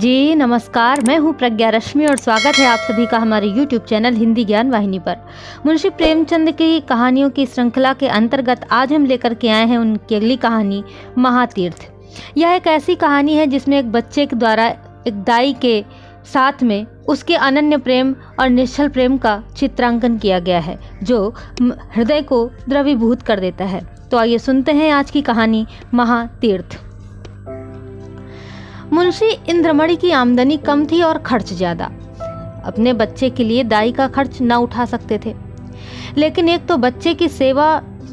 जी नमस्कार, मैं हूँ प्रज्ञा रश्मि और स्वागत है आप सभी का हमारे YouTube चैनल हिंदी ज्ञान वाहिनी पर। मुंशी प्रेमचंद की कहानियों की श्रृंखला के अंतर्गत आज हम लेकर के आए हैं उनकी अगली कहानी महातीर्थ। यह एक ऐसी कहानी है जिसमें एक बच्चे के द्वारा एक दाई के साथ में उसके अनन्य प्रेम और निश्चल प्रेम का चित्रांकन किया गया है जो हृदय को द्रवीभूत कर देता है। तो आइए सुनते हैं आज की कहानी महातीर्थ। मुंशी इंद्रमणि की आमदनी कम थी और खर्च ज्यादा। अपने बच्चे के लिए दाई का खर्च न उठा सकते थे, लेकिन एक तो बच्चे की सेवा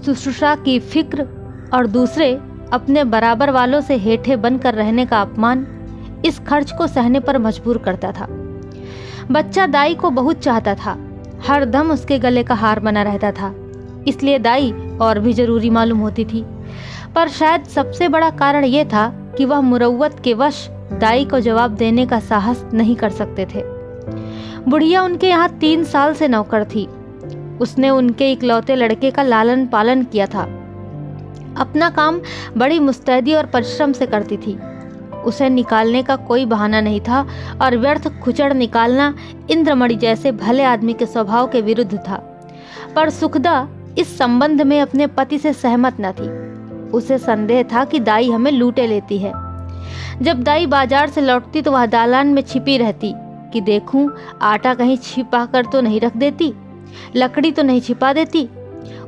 शुश्रूषा की फिक्र और दूसरे अपने बराबर वालों से हेठे बनकर रहने का अपमान इस खर्च को सहने पर मजबूर करता था। बच्चा दाई को बहुत चाहता था, हर दम उसके गले का हार बना रहता था, इसलिए दाई और भी जरूरी मालूम होती थी। पर शायद सबसे बड़ा कारण यह था कि वह मुरव्वत के वश दाई को जवाब देने का साहस नहीं कर सकते थे। बुढ़िया उनके यहाँ 3 साल से नौकर थी। उसने उनके इकलौते लड़के का लालन पालन किया था। अपना काम बड़ी मुस्तैदी और परिश्रम से करती थी। उसे निकालने का कोई बहाना नहीं था और व्यर्थ खुचड़ निकालना इंद्रमणि जैसे भले आदमी के स्वभाव के विरुद्ध था। पर सुखदा इस संबंध में अपने पति से सहमत न थी। उसे संदेह था कि दाई हमें लूटे लेती है। जब दाई बाजार से लौटती तो वह दालान में छिपी रहती कि देखूं आटा कहीं छिपा कर तो नहीं रख देती, लकड़ी तो नहीं छिपा देती।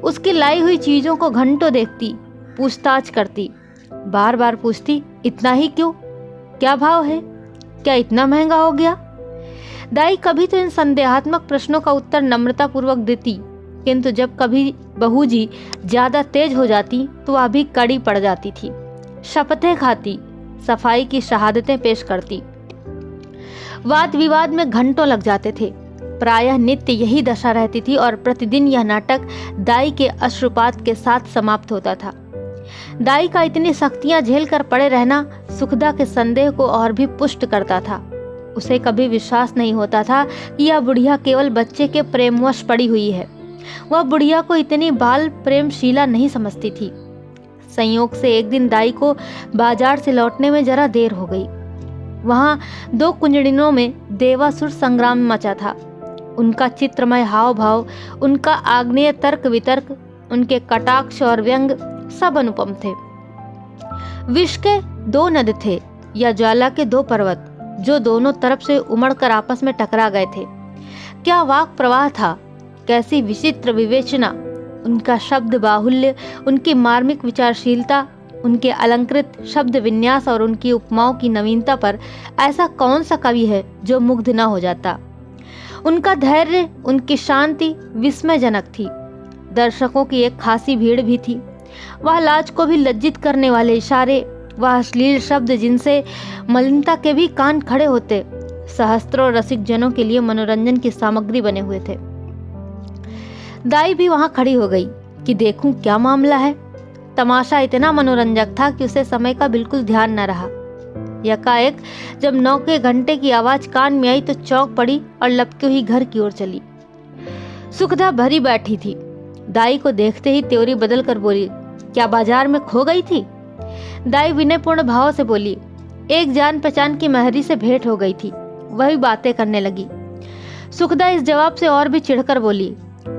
उसकी लाई हुई चीजों को घंटों देखती, पूछताछ करती, बार बार पूछती, इतना ही क्यों, क्या भाव है, क्या इतना महंगा हो गया। दाई कभी तो इन संदेहात्मक प्रश्नों का उत्तर नम्रता पूर्वक देती, किंतु जब कभी बहू जी ज्यादा तेज हो जाती तो वह भी कड़ी पड़ जाती थी। शपथें खाती, सफाई की शहादतें पेश करती। वाद विवाद में घंटों लग जाते थे। प्रायः नित्य यही दशा रहती थी और प्रतिदिन यह नाटक दाई के अश्रुपात के साथ समाप्त होता था। दाई का इतनी सख्तियां झेल कर पड़े रहना सुखदा के संदेह को और भी पुष्ट करता था। उसे कभी विश्वास नहीं होता था कि यह बुढ़िया केवल बच्चे के प्रेमवश पड़ी हुई है। वह बुढ़िया को इतनी बाल प्रेमशीला नहीं समझती थी। संयोग से एक दिन दाई को बाजार से लौटने में जरा देर हो गई। वहां 2 कुंजड़िनों में देवासुर संग्राम मचा था। उनका चित्रमय हाव भाव, उनका आग्नेय तर्क वितर्क, उनके कटाक्ष और व्यंग सब अनुपम थे। विष के 2 नद थे या ज्वाला के 2 पर्वत जो दोनों तरफ से उमड़कर आपस में टकरा गए थे। क्या वाक प्रवाह था, कैसी विचित्र विवेचना, उनका शब्द बाहुल्य, उनकी मार्मिक विचारशीलता, उनके अलंकृत शब्द विन्यास और उनकी उपमाओं की नवीनता पर ऐसा कौन सा कवि है जो मुग्ध न हो जाता। उनका धैर्य, उनकी शांति विस्मयजनक थी। दर्शकों की एक खासी भीड़ भी थी। वह लाज को भी लज्जित करने वाले इशारे, वह अश्लील शब्द जिनसे मलिनता के भी कान खड़े होते, सहस्त्रों रसिक जनों के लिए मनोरंजन की सामग्री बने हुए थे। दाई भी वहां खड़ी हो गई कि देखूं क्या मामला है। तमाशा इतना मनोरंजक था कि उसे समय का बिल्कुल ध्यान न रहा। यकाएक जब 9 के घंटे की आवाज कान में आई तो चौंक पड़ी और लपकी हुई घर की ओर चली। सुखदा भरी बैठी थी। दाई को देखते ही त्योरी बदल कर बोली, क्या बाजार में खो गई थी। दाई विनयपूर्ण भाव से बोली, एक जान पहचान की महरी से भेंट हो गई थी, वही बातें करने लगी। सुखदा इस जवाब से और भी चिढ़कर बोली,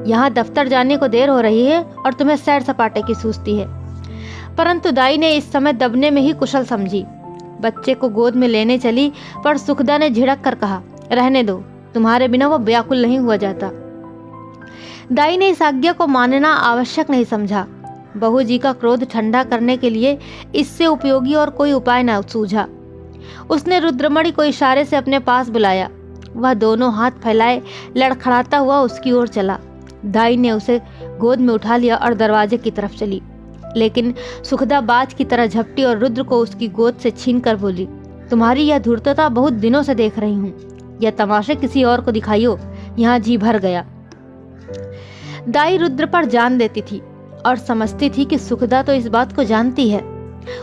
यहाँ दफ्तर जाने को देर हो रही है और तुम्हें सैर सपाटे की सूझती है। परंतु दाई ने इस समय दबने में ही कुशल समझी। बच्चे को गोद में लेने चली, पर सुखदा ने झिड़क कर कहा, रहने दो, तुम्हारे बिना वो व्याकुल नहीं हुआ जाता। दाई ने इस आज्ञा को मानना आवश्यक नहीं समझा। बहू जी का क्रोध ठंडा करने के लिए इससे उपयोगी और कोई उपाय न सूझा। उसने रुद्रमणि को इशारे से अपने पास बुलाया। वह दोनों हाथ फैलाए लड़खड़ाता हुआ उसकी ओर चला। दाई ने उसे गोद में उठा लिया और दरवाजे की तरफ चली, लेकिन सुखदा बाज की तरह झपटी और रुद्र को उसकी गोद से छीन कर बोली, तुम्हारी यह धूर्तता बहुत दिनों से देख रही हूँ, यह तमाशे किसी और को दिखाइयो, यहाँ जी भर गया। दाई रुद्र पर जान देती थी और समझती थी कि सुखदा तो इस बात को जानती है।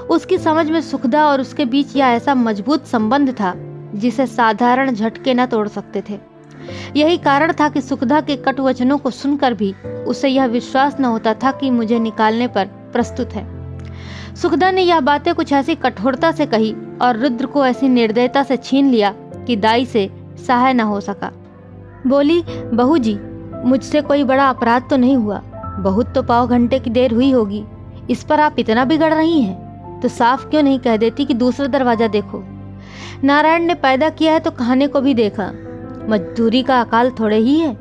उसकी समझ में सुखदा और उसके बीच यह ऐसा मजबूत संबंध था जिसे साधारण झटके न तोड़ सकते थे। यही कारण था कि सुखदा के कट वचनों को सुनकर भी उसे यह विश्वास न होता था कि मुझे निकालने पर प्रस्तुत है। सुखदा ने यह बातें कुछ ऐसी कठोरता से कही और रुद्र को ऐसी निर्दयता से छीन लिया कि दाई से सहाय न हो सका। बोली, बहू जी, मुझसे कोई बड़ा अपराध तो नहीं हुआ, बहुत तो पाव घंटे की देर हुई होगी, इस पर आप इतना बिगड़ रही हैं, तो साफ क्यों नहीं कह देती कि दूसरा दरवाजा देखो। नारायण ने पैदा किया है तो खाने को भी देखा, मजदूरी का अकाल थोड़े ही है।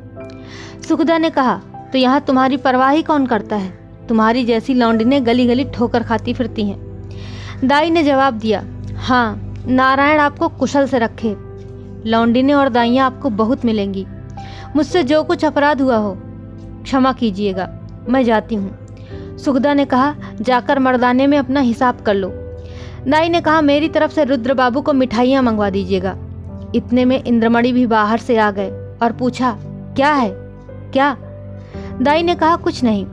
सुखदा ने कहा, तो यहाँ तुम्हारी परवाह ही कौन करता है, तुम्हारी जैसी लौंडिनें गली गली ठोकर खाती फिरती हैं। दाई ने जवाब दिया, हाँ, नारायण आपको कुशल से रखे, लौंडिनें और दाइयाँ आपको बहुत मिलेंगी। मुझसे जो कुछ अपराध हुआ हो क्षमा कीजिएगा, मैं जाती हूँ। सुखदा ने कहा, जाकर मर्दाने में अपना हिसाब कर लो। दाई ने कहा, मेरी तरफ से रुद्र बाबू को मिठाइयाँ मंगवा दीजिएगा। इतने में इंद्रमणि भी बाहर से आ गए और पूछा, क्या है, क्या? दाई ने कहा, कुछ नहीं,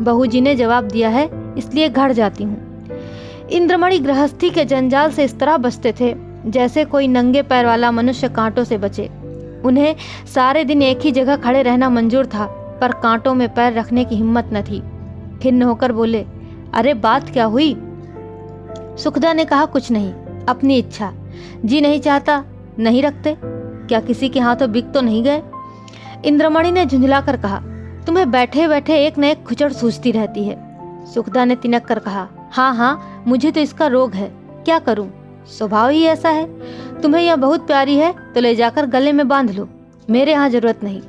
बहू जी ने जवाब दिया है, इसलिए घर जाती हूँ। इंद्रमणि गृहस्थी के जंजाल से इस तरह बचते थे जैसे कोई नंगे पैर वाला मनुष्य कांटों से बचे। उन्हें सारे दिन एक ही जगह खड़े रहना मंजूर था, पर कांटों में पैर रखने की हिम्मत न थी। खिन्न होकर बोले, अरे बात क्या हुई? सुखदा ने कहा, कुछ नहीं, अपनी इच्छा, जी नहीं चाहता नहीं रखते, क्या किसी के हाथों बिक तो नहीं गए? इंद्रमणि ने झुंझलाकर कहा, तुम्हें बैठे बैठे एक न एक खुचड़ सूझती रहती है। सुखदा ने तिनक कर कहा, हाँ हाँ, मुझे तो इसका रोग है, क्या करूं, स्वभाव ही ऐसा है। तुम्हें यह बहुत प्यारी है तो ले जाकर गले में बांध लो, मेरे यहाँ जरूरत नहीं।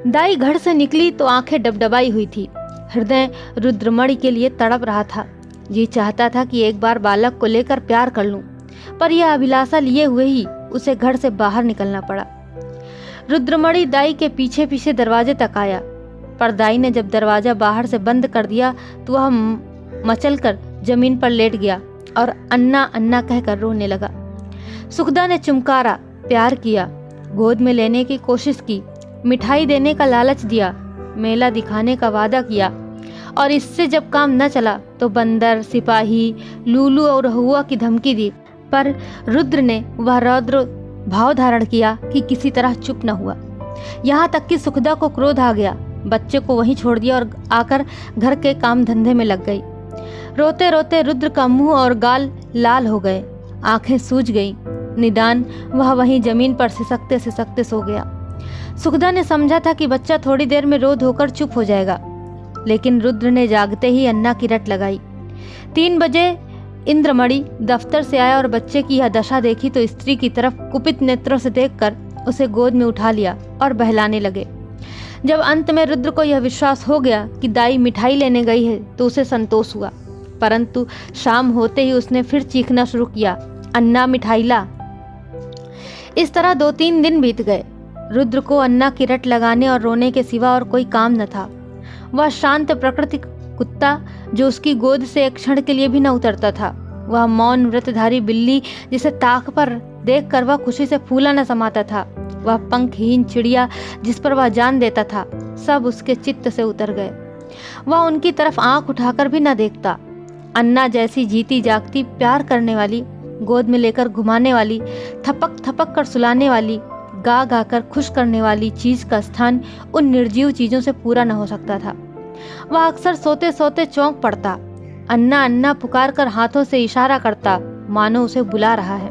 दाई घर से निकली तो आंखें डबडबाई हुई थी। हृदय रुद्रमणि के लिए तड़प रहा था। जी चाहता था कि एक बार बालक को लेकर प्यार कर लूं, पर यह अभिलाषा लिए हुए ही उसे घर से बाहर निकलना पड़ा। रुद्रमणि दाई के पीछे पीछे दरवाजे तक आया, पर दाई ने जब दरवाजा बाहर से बंद कर दिया तो वह मचलकर जमीन पर लेट गया और अन्ना अन्ना कहकर रोने लगा। सुखदा ने चुमकारा, प्यार किया, गोद में लेने की कोशिश की, मिठाई देने का लालच दिया, मेला दिखाने का वादा किया, और इससे जब काम न चला तो बंदर, सिपाही, लूलू और हुआ की धमकी दी। पर रुद्र ने वह रौद्र भाव धारण किया कि किसी तरह चुप न हुआ। यहाँ तक कि सुखदा को क्रोध आ गया, बच्चे को वहीं छोड़ दिया और आकर घर के काम धंधे में लग गई। रोते रोते रुद्र का मुंह और गाल लाल हो गए, आंखें सूज गईं। निदान वह वहीं जमीन पर सिसकते सिसकते सो गया। सुखदा ने समझा था कि बच्चा थोड़ी देर में रो धोकर चुप हो जाएगा, लेकिन रुद्र ने जागते ही अन्ना की रट लगाई। 3 बजे इंद्रमणि दफ्तर से आया और बच्चे की यह दशा देखी तो स्त्री की तरफ कुपित नेत्रों से देखकर उसे गोद में उठा लिया और बहलाने लगे। जब अंत में रुद्र को यह विश्वास हो गया कि दाई मिठाई लेने गई है तो उसे संतोष हुआ, परंतु शाम होते ही उसने फिर चीखना शुरू किया, अन्ना मिठाई ला। इस तरह 2-3 दिन बीत गए। रुद्र को अन्ना की रट लगाने और रोने के सिवा और कोई काम न था। वह शांत प्रकृति कुत्ता जो उसकी गोद से एक क्षण के लिए भी न उतरता था, वह मौन व्रतधारी बिल्ली जिसे ताक पर देखकर वह खुशी से फूला न समाता था, वह पंखहीन चिड़िया जिस पर वह जान देता था, सब उसके चित्त से उतर गए। वह उनकी तरफ आंख उठाकर भी न देखता। अन्ना जैसी जीती जागती, प्यार करने वाली, गोद में लेकर घुमाने वाली, थपक थपक कर सुलाने वाली, गा गा कर खुश करने वाली चीज का स्थान उन निर्जीव चीजों से पूरा न हो सकता था। वह अक्सर सोते सोते चौंक पड़ता, अन्ना अन्ना पुकार कर हाथों से इशारा करता, मानो उसे बुला रहा है।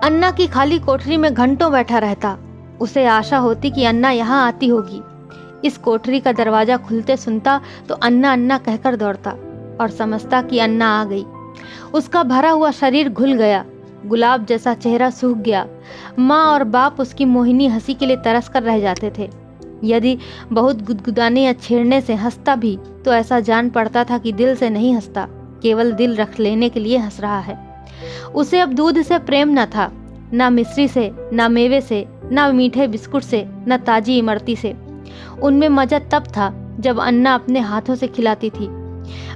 अन्ना की खाली कोठरी में घंटों बैठा रहता। उसे आशा होती कि अन्ना यहाँ आती होगी। इस कोठरी का दरवाजा खुलते सुनता तो अन्ना अन्ना कहकर दौड़ता और समझता कि अन्ना आ गई। उसका भरा हुआ शरीर घुल गया, गुलाब जैसा चेहरा सूख गया। माँ और बाप उसकी मोहिनी हंसी के लिए तरस कर रह जाते थे। यदि बहुत गुदगुदाने या छेड़ने से हंसता भी तो ऐसा जान पड़ता था कि दिल से नहीं हंसता, केवल दिल रख लेने के लिए हंस रहा है। उसे अब दूध से प्रेम न था, न मिश्री से, न मेवे से, न मीठे बिस्कुट से, न ताजी इमरती से। उनमें मजा तब था जब अन्ना अपने हाथों से खिलाती थी।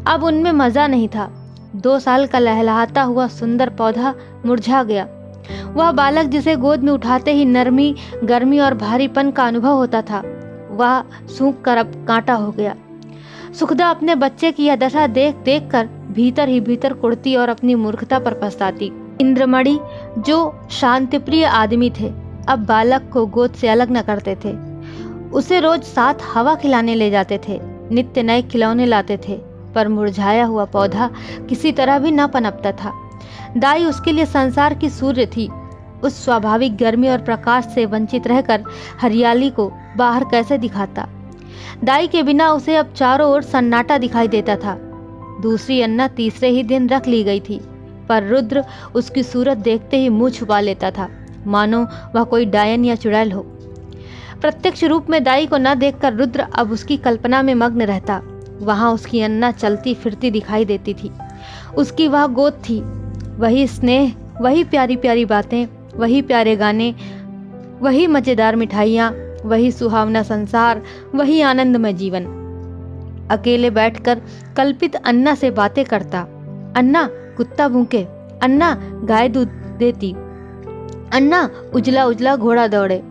अब उनमें मजा नहीं था। 2 साल का लहलहाता हुआ सुंदर पौधा मुरझा गया। वह बालक जिसे गोद में उठाते ही नरमी, गर्मी और भारीपन का अनुभव होता था, वह सूख कर अब कांटा हो गया। सुखदा अपने बच्चे की यह दशा देख देख कर भीतर ही भीतर कुड़ती और अपनी मूर्खता पर पछताती। इंद्रमणि जो शांतिप्रिय आदमी थे, अब बालक को गोद से अलग न करते थे। उसे रोज साथ हवा खिलाने ले जाते थे, नित्य नए खिलौने लाते थे, पर मुरझाया हुआ पौधा किसी तरह भी न पनपता था। दाई उसके लिए संसार की सूर्य थी। उस स्वाभाविक गर्मी और प्रकाश से वंचित रहकर हरियाली को बाहर कैसे दिखाता। दाई के बिना उसे अब चारों ओर सन्नाटा दिखाई देता था। दूसरी अन्ना तीसरे ही दिन रख ली गई थी, पर रुद्र उसकी सूरत देखते ही मुंह छुपा लेता था, मानो वह कोई डायन या चुड़ैल हो। प्रत्यक्ष रूप में दाई को न देखकर रुद्र अब उसकी कल्पना में मग्न रहता। वहां उसकी अन्ना चलती फिरती दिखाई देती थी। उसकी वह गोद थी, वही स्नेह, वही प्यारी प्यारी बातें, वही प्यारे गाने, वही मजेदार मिठाइयाँ, वही सुहावना संसार, वही आनंदमय जीवन। अकेले बैठकर कल्पित अन्ना से बातें करता। अन्ना कुत्ता भूखे, अन्ना गाय दूध देती, अन्ना उजला उजला घोड़ा दौड़े।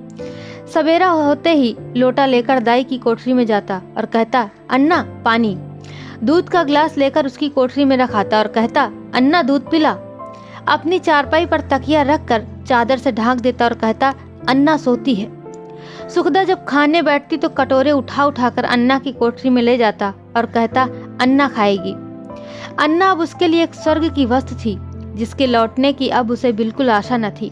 सवेरा होते ही लोटा लेकर दाई की कोठरी में जाता और कहता, अन्ना पानी। दूध का गिलास लेकर उसकी कोठरी में रखाता और कहता, अन्ना दूध पिला। अपनी चारपाई पर तकिया रखकर चादर से ढांक देता और कहता, अन्ना सोती है। सुखदा जब खाने बैठती तो कटोरे उठा उठाकर अन्ना की कोठरी में ले जाता और कहता, अन्ना खाएगी। अन्ना अब उसके लिए एक स्वर्ग की वस्तु थी, जिसके लौटने की अब उसे बिल्कुल आशा न थी।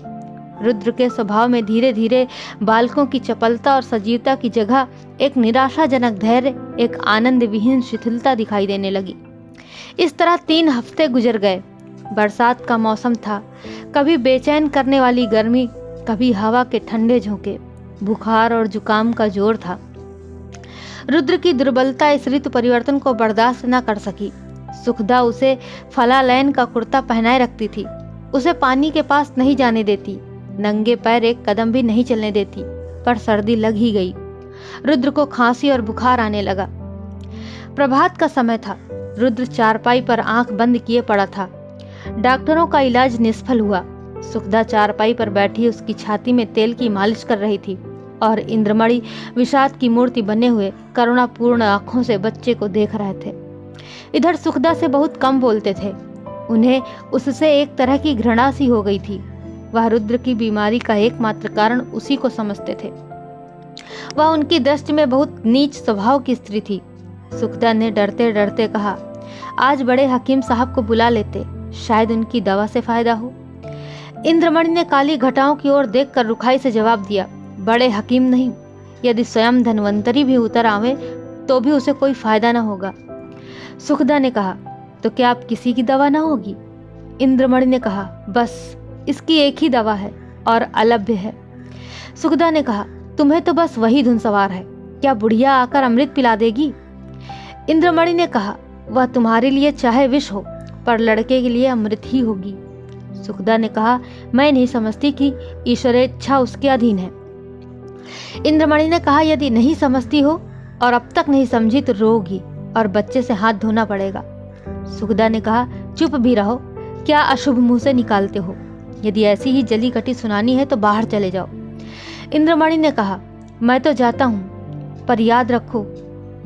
रुद्र के स्वभाव में धीरे धीरे बालकों की चपलता और सजीवता की जगह एक निराशाजनक धैर्य, एक आनंद विहीन शिथिलता दिखाई देने लगी। इस तरह 3 हफ्ते गुजर गए। बरसात का मौसम था, कभी बेचैन करने वाली गर्मी, कभी हवा के ठंडे झोंके, बुखार और जुकाम का जोर था। रुद्र की दुर्बलता इस ऋतु परिवर्तन को बर्दाश्त न कर सकी। सुखदा उसे फलालैन का कुर्ता पहनाए रखती थी, उसे पानी के पास नहीं जाने देती, नंगे पैर एक कदम भी नहीं चलने देती। पर सर्दी लग ही गई। रुद्र को खांसी और बुखार आने लगा। प्रभात का समय था। रुद्र चारपाई पर आंख बंद किए पड़ा था। डॉक्टरों का इलाज निष्फल हुआ। सुखदा चारपाई पर बैठी उसकी छाती में तेल की मालिश कर रही थी और इंद्रमणि विषाद की मूर्ति बने हुए करुणापूर्ण आंखों से बच्चे को देख रहे थे। इधर सुखदा से बहुत कम बोलते थे। उन्हें उससे एक तरह की घृणा सी हो गई थी। वह रुद्र की बीमारी का एकमात्र कारण उसी को समझते थे। वह उनकी दृष्टि में बहुत नीच स्वभाव की स्त्री थी। सुखदा ने डरते डरते कहा, आज बड़े हकीम साहब को बुला लेते, शायद उनकी दवा से फायदा हो। इंद्रमणि ने काली घटाओं की ओर देखकर रुखाई से जवाब दिया, बड़े हकीम नहीं, यदि स्वयं धन्वंतरी भी उतर आवे तो भी उसे कोई फायदा न होगा। सुखदा ने कहा, तो क्या आप किसी की दवा न होगी? इंद्रमणि ने कहा, बस इसकी एक ही दवा है और अलभ्य है। सुखदा ने कहा, तुम्हें तो बस वही धुन सवार है, क्या बुढ़िया आकर अमृत पिला देगी? इंद्रमणि ने कहा, वह तुम्हारे लिए चाहे विष हो, पर लड़के के लिए अमृत ही होगी। सुखदा ने कहा, मैं नहीं समझती कि ईश्वरेच्छा उसके अधीन है। इंद्रमणि ने कहा, यदि नहीं समझती हो और अब तक नहीं समझी तो रोगी और बच्चे से हाथ धोना पड़ेगा। सुखदा ने कहा, चुप भी रहो, क्या अशुभ मुंह से निकालते हो? यदि ऐसी ही जली कटी सुनानी है तो बाहर चले जाओ। इंद्रमणि ने कहा, मैं तो जाता हूँ, पर याद रखो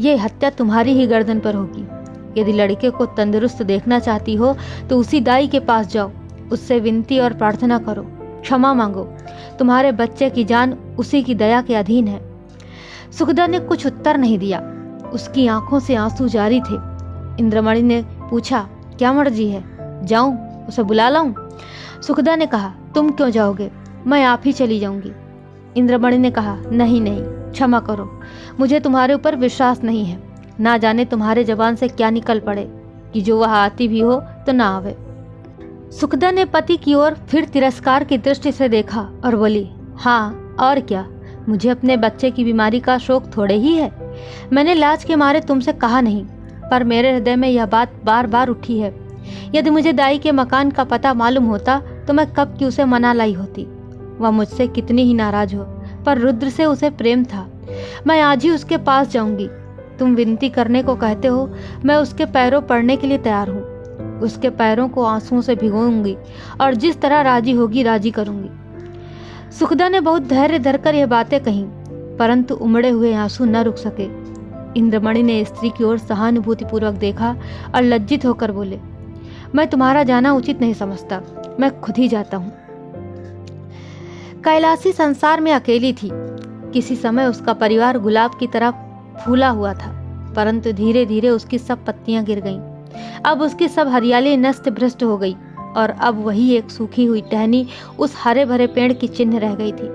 ये हत्या तुम्हारी ही गर्दन पर होगी। यदि लड़के को तंदुरुस्त देखना चाहती हो तो उसी दाई के पास जाओ, उससे विनती और प्रार्थना करो, क्षमा मांगो, तुम्हारे बच्चे की जान उसी की दया के अधीन है। सुखदा ने कुछ उत्तर नहीं दिया, उसकी आंखों से आंसू जारी थे। इंद्रमणि ने पूछा, क्या मर्जी है, जाऊं, उसे बुला लाऊं? सुखदा ने कहा, तुम क्यों जाओगे, मैं आप ही चली जाऊंगी। इंद्रमणि ने कहा, नहीं नहीं, क्षमा करो, मुझे तुम्हारे ऊपर विश्वास नहीं है। ना जाने तुम्हारे जबान से क्या निकल पड़े कि जो वह आती भी हो तो ना आवे। सुखदा ने पति की ओर फिर तिरस्कार की दृष्टि से देखा और बोली, हाँ और क्या, मुझे अपने बच्चे की बीमारी का शोक थोड़े ही है। मैंने लाज के मारे तुमसे कहा नहीं, पर मेरे हृदय में यह बात बार बार उठी है। यदि मुझे दाई के मकान का पता मालूम होता तो मैं कब की उसे मना लाई होती। वह मुझसे कितनी ही नाराज हो, पर रुद्र से उसे प्रेम था। मैं आज ही उसके पास जाऊंगी। तुम विनती करने को कहते हो, मैं उसके पैरों पड़ने के लिए तैयार हूँ। उसके पैरों को आंसुओं से भिगोऊंगी और जिस तरह राजी होगी राजी करूंगी। सुखदा ने बहुत धैर्य धरकर यह बातें कहीं, परंतु उमड़े हुए आंसू न रुक सके। इंद्रमणि ने स्त्री की ओर सहानुभूतिपूर्वक देखा और लज्जित होकर बोले, मैं तुम्हारा जाना उचित नहीं समझता, मैं खुद ही जाता हूँ। कैलाशी संसार में अकेली थी। किसी समय उसका परिवार गुलाब की तरह फूला हुआ था। परंतु धीरे धीरे उसकी सब पत्तियां गिर गईं। अब उसकी सब हरियाली नष्ट भ्रष्ट हो गई और अब वही एक सूखी हुई टहनी उस हरे भरे पेड़ की चिन्ह रह गई थी।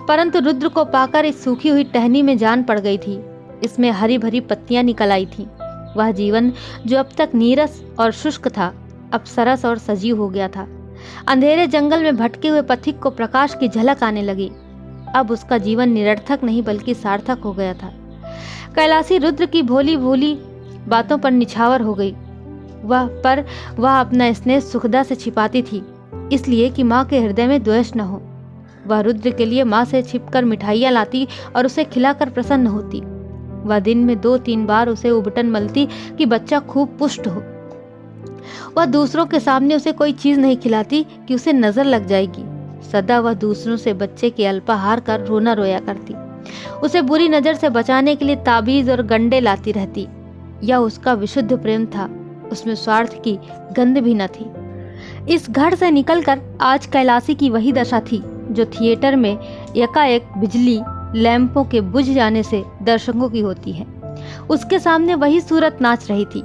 परंतु रुद्र को पाकर इस सूखी हुई टहनी में जान पड़ गई थी। इसमें हरी भरी पत्तियां निकल आई थीं। वह जीवन जो अब तक नीरस और शुष्क था, अब सरस और सजीव हो गया था। अंधेरे जंगल में भटके हुए पथिक को प्रकाश की झलक आने लगी। अब उसका जीवन निरर्थक नहीं बल्कि सार्थक हो गया था। कैलासी रुद्र की भोली भोली बातों पर निछावर हो गई। वह अपना स्नेह सुखदा से छिपाती थी, इसलिए कि माँ के हृदय में द्वेष न हो। वह रुद्र के लिए माँ से छिपकर मिठाइयाँ लाती और उसे खिलाकर प्रसन्न होती। वह दिन में 2-3 बार उसे उबटन मलती कि बच्चा खूब पुष्ट हो। वह दूसरों के सामने उसे कोई चीज नहीं खिलाती कि उसे नजर लग जाएगी। सदा वह दूसरों से बच्चे के अल्पाहार कर रोना रोया करती। उसे बुरी नजर से बचाने के लिए ताबीज और गंडे लाती रहती। यह उसका विशुद्ध प्रेम था, उसमें स्वार्थ की गंध भी न थी। इस घर से निकलकर आज कैलासी की वही दशा थी जो थिएटर में एकाएक बिजली लैंपों के बुझ जाने से दर्शकों की होती है। उसके सामने वही सूरत नाच रही थी,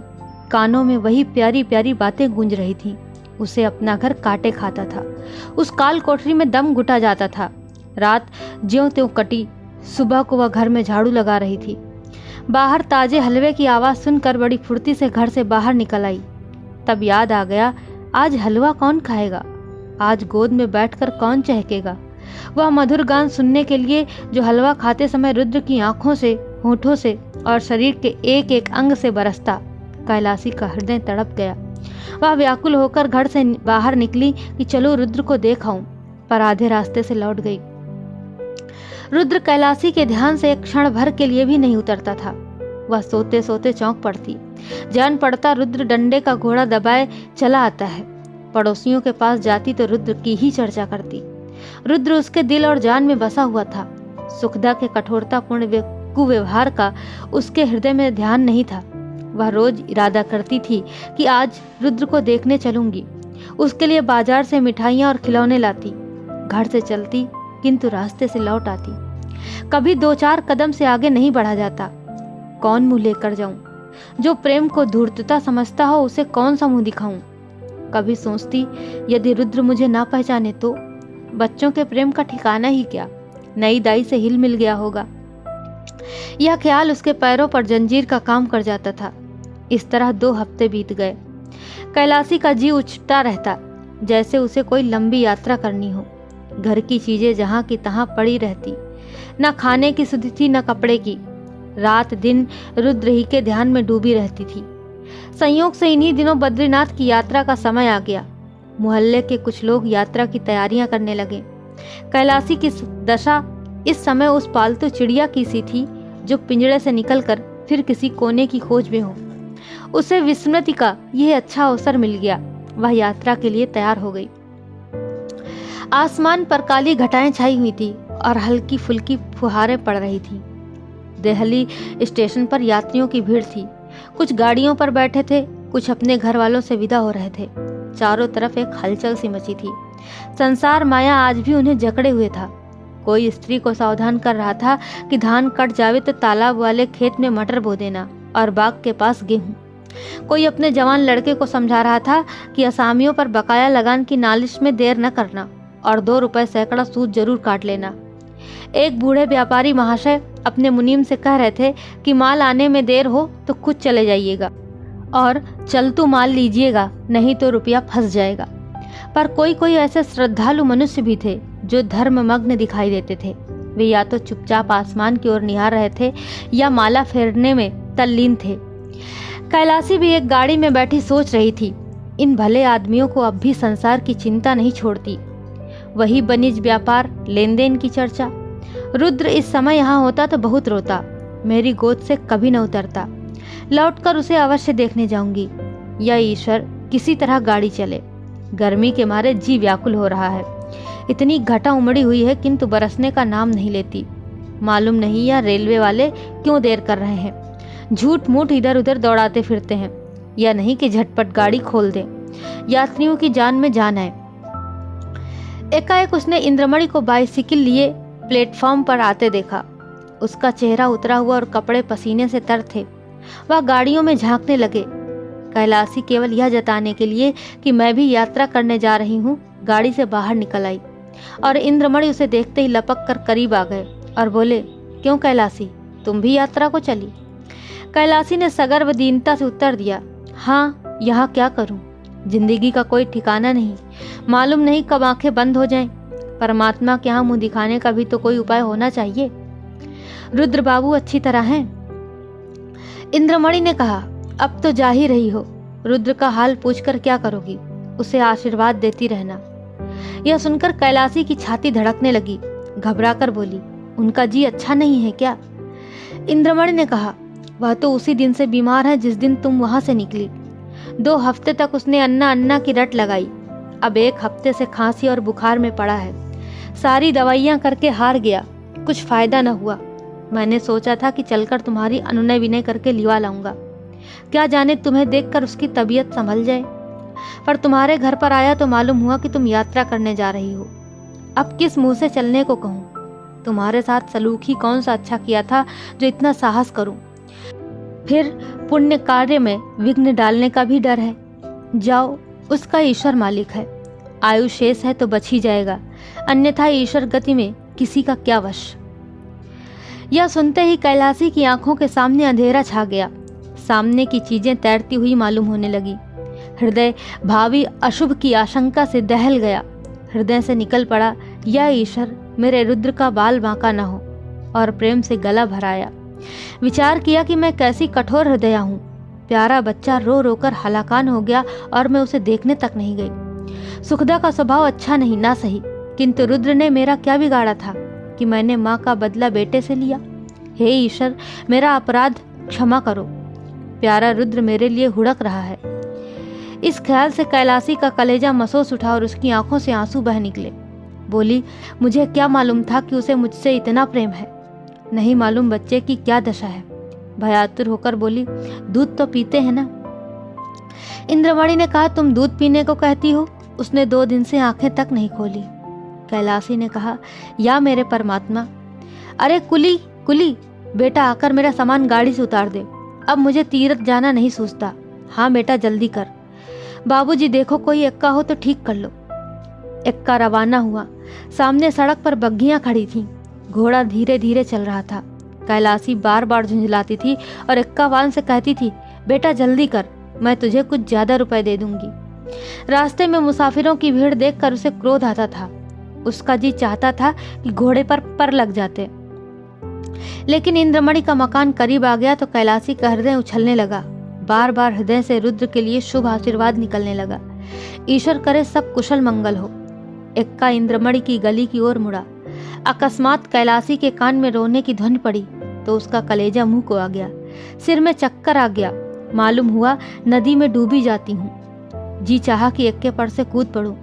कानों में वही प्यारी प्यारी बातें गूंज रही थीं। उसे अपना घर काटे खाता था। उस काल कोठरी में दम घुटा जाता था। रात ज्यों त्यों कटी। सुबह को वह घर में झाड़ू लगा रही थी। बाहर ताजे हलवे की आवाज़ सुनकर बड़ी फुर्ती से घर से बाहर निकल आई। तब याद आ गया, आज हलवा कौन खाएगा, आज गोद में बैठकर कौन चहकेगा। वह मधुर गान सुनने के लिए जो हलवा खाते समय रुद्र की आंखों से, होठों से और शरीर के एक एक अंग से बरसता। कैलासी का हृदय तड़प गया। वह व्याकुल होकर घर से बाहर निकली कि चलो रुद्र को देख आऊं, पर आधे रास्ते से लौट गई। रुद्र कैलासी के ध्यान से एक क्षण भर के लिए भी नहीं उतरता था। वह सोते सोते चौंक पड़ती। जान पड़ता रुद्र डंडे का घोड़ा दबाए चला आता है। पड़ोसियों के पास जाती तो रुद्र की ही चर्चा करती। रुद्र उसके दिल और जान में बसा हुआ था। सुखदा के कठोरतापूर्ण कुव्यवहार का उसके हृदय में ध्यान नहीं था। वह रोज इरादा करती थी कि आज रुद्र को देखने चलूंगी। उसके लिए बाजार से मिठाइयाँ और खिलौने लाती। घर से चलती किंतु रास्ते से लौट आती। कभी 2-4 कदम से आगे नहीं बढ़ा जाता। कौन मुंह लेकर जाऊं? जो प्रेम को धूर्तता समझता हो उसे कौन सा मुंह दिखाऊं? कभी सोचती, यदि रुद्र मुझे ना पहचाने तो बच्चों के प्रेम का ठिकाना ही क्या, नई दाई से हिल मिल गया होगा। यह ख्याल उसके पैरों पर जंजीर का काम कर जाता था। इस तरह 2 हफ्ते बीत गए। कैलासी का जी उछता रहता, जैसे उसे कोई लंबी यात्रा करनी हो। घर की चीजें जहां की तहां पड़ी रहती। न खाने की सुधि थी न कपड़े की। रात दिन रुद्र ही के ध्यान में डूबी रहती थी। संयोग से इन्हीं दिनों बद्रीनाथ की यात्रा का समय आ गया। मोहल्ले के कुछ लोग यात्रा की तैयारियां करने लगे। कैलासी की दशा इस समय उस पालतू चिड़िया की सी थी जो पिंजड़े से निकलकर फिर किसी कोने की खोज में हो। उसे विस्मृति का यह अच्छा अवसर मिल गया। वह यात्रा के लिए तैयार हो गई। आसमान पर काली घटाएं छाई हुई थी और हल्की फुल्की फुहारें पड़ रही थीं। दिल्ली स्टेशन पर यात्रियों की भीड़ थी। कुछ गाड़ियों पर बैठे थे, कुछ अपने घर वालों से विदा हो रहे थे। चारों तरफ एक हलचल सी मची थी। संसार माया आज भी उन्हें जकड़े हुए था। कोई स्त्री को सावधान कर रहा था कि धान कट जावे तो तालाब वाले खेत में मटर बो देना और बाग के पास गेहूं। कोई अपने जवान लड़के को समझा रहा था कि असामियों पर बकाया लगान की नालिश में देर न करना और 2 रुपए सैकड़ा सूद जरूर काट लेना। एक बूढ़े व्यापारी महाशय अपने मुनीम से कह रहे थे कि माल आने में देर हो तो खुद चले जाइएगा और चलतू माल लीजिएगा, नहीं तो रुपया फंस जाएगा। पर कोई कोई ऐसे श्रद्धालु मनुष्य भी थे जो धर्ममग्न दिखाई देते थे। वे या तो चुपचाप आसमान की ओर निहार रहे थे या माला फेरने में तल्लीन थे। कैलासी भी एक गाड़ी में बैठी सोच रही थी, इन भले आदमियों को अब भी संसार की चिंता नहीं छोड़ती। वही बनिज व्यापार, लेन देन की चर्चा। रुद्र इस समय यहाँ होता तो बहुत रोता, मेरी गोद से कभी न उतरता। लौटकर उसे अवश्य देखने जाऊंगी। या ईश्वर, किसी तरह गाड़ी चले। गर्मी के मारे जी व्याकुल हो रहा है। इतनी घटा उमड़ी हुई है किंतु बरसने का नाम नहीं लेती। मालूम नहीं यह रेलवे वाले क्यों देर कर रहे हैं। झूठ मूठ इधर उधर दौड़ाते फिरते हैं, या नहीं कि झटपट गाड़ी खोल दें, यात्रियों की जान में जान है। एकाएक उसने इंद्रमणि को बाइसिकल लिए प्लेटफॉर्म पर आते देखा। उसका चेहरा उतरा हुआ और कपड़े पसीने से तर थे। वह गाड़ियों में झांकने लगे। कैलासी केवल यह जताने के लिए कि मैं भी यात्रा करने जा रही हूँ गाड़ी से बाहर निकल आई और इंद्रमणि उसे देखते ही लपक कर करीब आ गए और बोले, क्यों कैलासी, तुम भी यात्रा को चली? कैलासी ने सगर्व दीनता से उत्तर दिया, हाँ, यहाँ क्या करूँ, जिंदगी का कोई ठिकाना नहीं, मालूम नहीं कब आंखें बंद हो जाएं। परमात्मा के यहाँ मुंह दिखाने का भी तो कोई उपाय होना चाहिए। रुद्र बाबू अच्छी तरह हैं? इंद्रमणि ने कहा, अब तो जा ही रही हो, रुद्र का हाल पूछकर क्या करोगी, उसे आशीर्वाद देती रहना। यह सुनकर कैलासी की छाती धड़कने लगी। घबराकर बोली, उनका जी अच्छा नहीं है क्या? इंद्रमणि ने कहा, वह तो उसी दिन से बीमार है जिस दिन तुम वहां से निकली। 2 हफ्ते तक उसने अन्ना अन्ना की रट लगाई। अब 1 हफ्ते से खांसी और बुखार में पड़ा है। सारी दवाइयां करके हार गया, कुछ फायदा न हुआ। मैंने सोचा था कि चलकर तुम्हारी अनुनय विनय करके लिवा लाऊंगा, क्या जाने तुम्हें देखकर उसकी तबीयत संभल जाए। पर तुम्हारे घर पर आया तो मालूम हुआ कि तुम यात्रा करने जा रही हो। अब किस मुंह से चलने को कहूँ? तुम्हारे साथ सलूक ही कौन सा अच्छा किया था जो इतना साहस करूं? फिर पुण्य कार्य में विघ्न डालने का भी डर है। जाओ, उसका ईश्वर मालिक है। आयु शेष है तो बच ही जाएगा, अन्यथा ईश्वर गति में किसी का क्या वश। यह सुनते ही कैलासी की आंखों के सामने अंधेरा छा गया। सामने की चीजें तैरती हुई मालूम होने लगी। हृदय भावी अशुभ की आशंका से दहल गया। हृदय से निकल पड़ा, या ईश्वर मेरे रुद्र का बाल बांका न हो, और प्रेम से गला भराया। विचार किया कि मैं कैसी कठोर हृदया हूँ। प्यारा बच्चा रो रोकर हलाकान हो गया और मैं उसे देखने तक नहीं गई। सुखदा का स्वभाव अच्छा नहीं ना सही, किंतु रुद्र ने मेरा क्या बिगाड़ा था कि मैंने माँ का बदला बेटे से लिया। हे ईश्वर, मेरा अपराध क्षमा करो। प्यारा रुद्र मेरे लिए हुड़क रहा है। इस ख्याल से कैलासी का कलेजा मसोस उठा और उसकी आंखों से आंसू बह निकले। बोली, मुझे क्या मालूम था कि उसे मुझसे इतना प्रेम है। नहीं मालूम बच्चे की क्या दशा है। भयातुर होकर बोली, दूध तो पीते हैं ना? इंद्रमणि ने कहा, तुम दूध पीने को कहती हो? उसने 2 दिन से आंखें तक नहीं खोली। कैलासी ने कहा, या मेरे परमात्मा, अरे कुली कुली, बेटा आकर मेरा सामान गाड़ी से उतार दे। अब मुझे तीर्थ जाना नहीं सूझता। हाँ बेटा, जल्दी कर। बाबूजी देखो, कोई एक्का हो तो ठीक कर लो। एक्का रवाना हुआ। सामने सड़क पर बग्घियां खड़ी थीं। घोड़ा धीरे धीरे चल रहा था। कैलासी बार बार झुंझलाती थी और एक्कावान से कहती थी, बेटा जल्दी कर, मैं तुझे कुछ ज्यादा रुपए दे दूंगी। रास्ते में मुसाफिरों की भीड़ देखकर उसे क्रोध आता था। उसका जी चाहता था कि घोड़े पर लग जाते। लेकिन इंद्रमणि का मकान करीब आ गया तो कैलासी का हृदय उछलने लगा। बार बार हृदय से रुद्र के लिए शुभ आशीर्वाद निकलने लगा। ईश्वर करे सब कुशल मंगल हो। एक्का इंद्रमणि की गली की ओर मुड़ा। अकस्मात कैलासी के कान में रोने की ध्वनि पड़ी तो उसका कलेजा मुंह को आ गया। सिर में चक्कर आ गया। मालूम हुआ नदी में डूबी जाती हूँ। जी चाहा कि एक्के पर से कूद पड़ूं,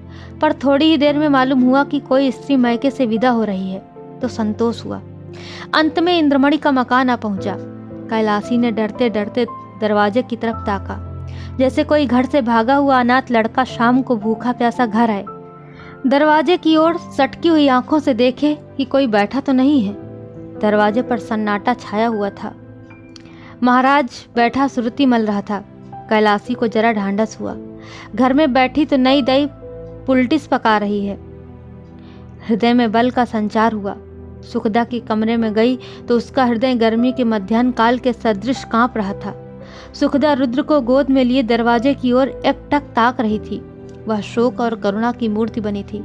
पर थोड़ी ही देर में मालूम हुआ कि कोई स्त्री मैके से विदा हो रही है तो संतोष हुआ। अंत में इंद्रमणि का मकान आ पहुंचा। कैलासी ने डरते डरते दरवाजे की तरफ ताका, जैसे कोई घर से भागा हुआ अनाथ लड़का शाम को भूखा प्यासा घर आए। दरवाजे की ओर सटकी हुई आंखों से देखे कि कोई बैठा तो नहीं है। दरवाजे पर सन्नाटा छाया हुआ था। महाराज बैठा सुरती मल रहा था। कैलासी को जरा ढांढस हुआ। घर में बैठी तो नई दई पुलटिस पका रही है। हृदय में बल का संचार हुआ। सुखदा के कमरे में गई तो उसका हृदय गर्मी के मध्याह्न काल के सदृश कांप रहा था। सुखदा रुद्र को गोद में लिए दरवाजे की ओर एकटक ताक रही थी। वह शोक और करुणा की मूर्ति बनी थी।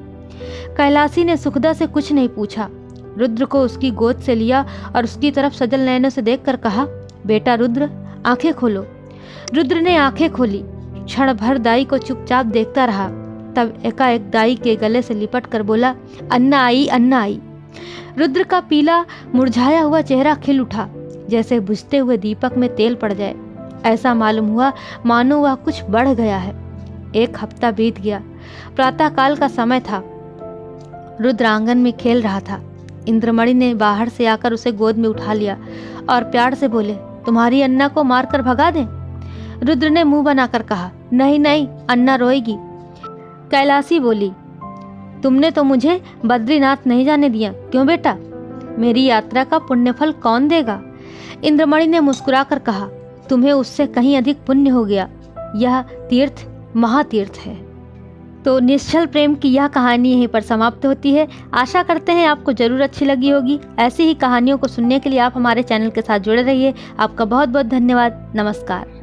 कैलासी ने सुखदा से कुछ नहीं पूछा। रुद्र को उसकी गोद से लिया और उसकी तरफ सजल नयनों से देखकर कहा, बेटा रुद्र, आंखें खोलो। रुद्र ने आंखें खोली। क्षण भर दाई को चुपचाप देखता रहा। तब एकाएक दाई के गले से लिपट कर बोला, अन्ना आई, अन्ना आई। रुद्र का पीला मुरझाया हुआ चेहरा खिल उठा, जैसे बुझते हुए दीपक में तेल पड़ जाए। ऐसा मालूम हुआ मानो वह कुछ बढ़ गया है। 1 हफ्ता बीत गया। प्रातः काल का समय था। रुद्र आंगन में खेल रहा था। इंद्रमणि ने बाहर से आकर उसे गोद में उठा लिया और प्यार से बोले, तुम्हारी अन्ना को मारकर भगा दें? रुद्र ने मुंह बनाकर कहा, नहीं नहीं, अन्ना रोएगी। कैलासी बोली, तुमने तो मुझे बद्रीनाथ नहीं जाने दिया, क्यों बेटा? मेरी यात्रा का पुण्यफल कौन देगा? इंद्रमणि ने मुस्कुराकर कहा, तुम्हें उससे कहीं अधिक पुण्य हो गया। यह तीर्थ महातीर्थ है। तो निश्चल प्रेम की यह कहानी यहीं पर समाप्त होती है। आशा करते हैं आपको जरूर अच्छी लगी होगी। ऐसी ही कहानियों को सुनने के लिए आप हमारे चैनल के साथ जुड़े रहिए। आपका बहुत बहुत धन्यवाद। नमस्कार।